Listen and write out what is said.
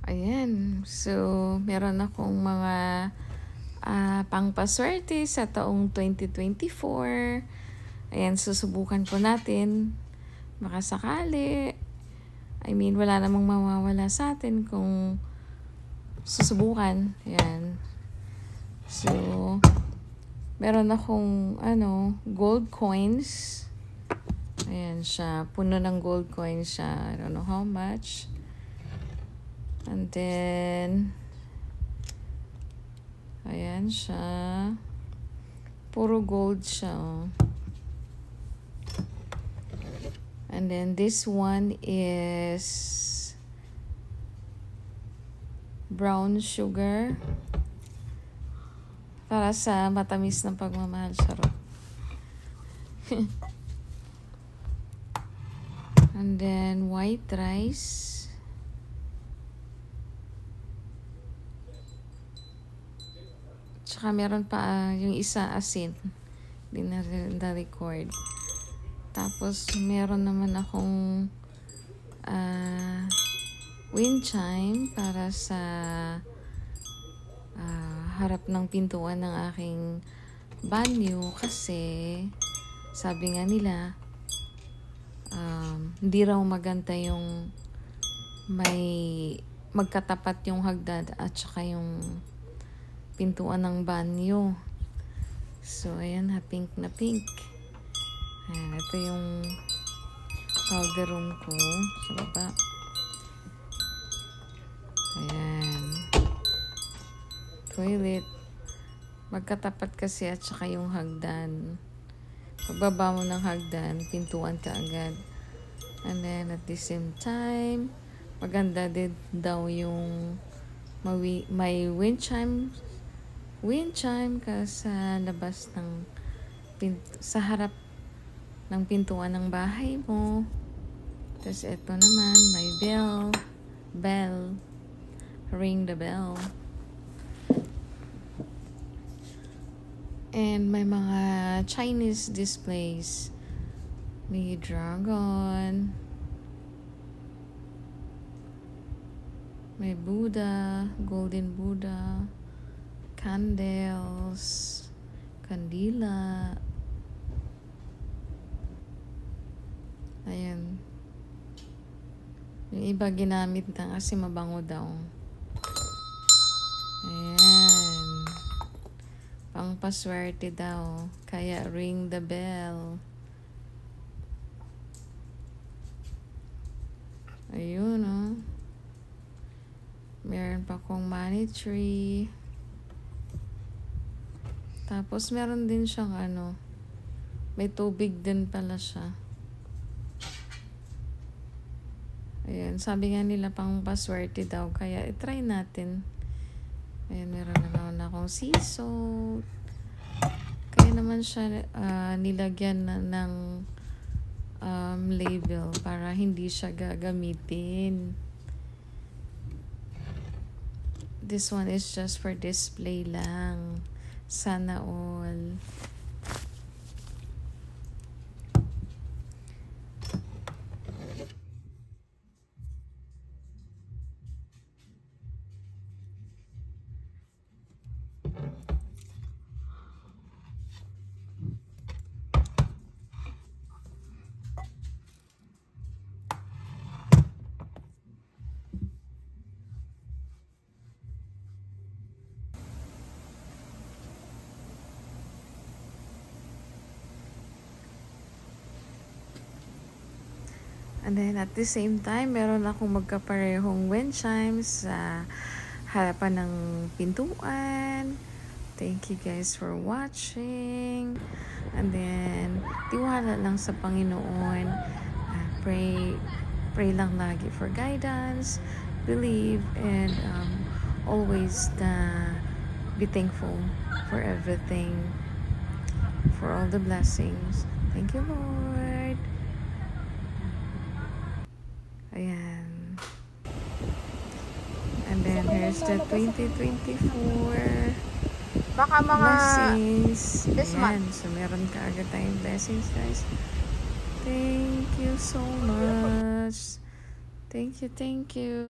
Ayan. So, meron akong mga pangpaswerte sa taong 2024. Ayan, susubukan po natin. Baka sakali. I mean, wala namang mawawala sa atin kung susubukan. Ayan. So, meron akong gold coins. Ayan siya. Puno ng gold coins siya. I don't know how much. And then, ayan siya. Puro gold siya. Oh. And then this one is brown sugar. Para sa matamis ng pagmamahal. Charot. And then white rice. Tsaka meron pa yung isa asin. Hindi na record. Tapos meron naman akong wind chime para sa harap ng pintuan ng aking banyo kasi sabi nga nila hindi raw maganda yung may magkatapat yung hagdan at saka yung pintuan ng banyo. So, ayan ha, pink na pink. Ayan, ito yung powder room ko sa baba. Ayan. Toilet. Magkatapat kasi at saka yung hagdan. Pagbaba mo ng hagdan, pintuan ka agad. And then, at the same time, maganda din daw yung may wind chime ka sa labas ng sa harap ng pintuan ng bahay mo. Tapos ito naman, may bell. Ring the bell. And may mga Chinese displays. May dragon. May Buddha, golden Buddha. Candles, kandila. Ayan. Yung iba ginamit na kasi mabango daw. Ayan. Pangpaswerte daw. Kaya ring the bell. Ayun, oh. Meron pa akong money tree. Tapos, meron din siyang may tubig din pala siya. Ayan, sabi nga nila pang paswerte daw. Kaya, itry natin. Ayan, meron naman akong sea salt. Kaya naman siya nilagyan ng label para hindi siya gagamitin. This one is just for display lang. Sana all. And then at the same time, meron akong magkaparehong wind chimes sa harapan ng pintuan. Thank you guys for watching. And then, tiwala lang sa Panginoon. Pray lang lagi for guidance. Believe and always be thankful for everything. For all the blessings. Thank you, Lord. Ayan. And then, here's the 2024 baka mga blessings. this month. So, meron ka agad tayong blessings, guys. Thank you so much. Thank you.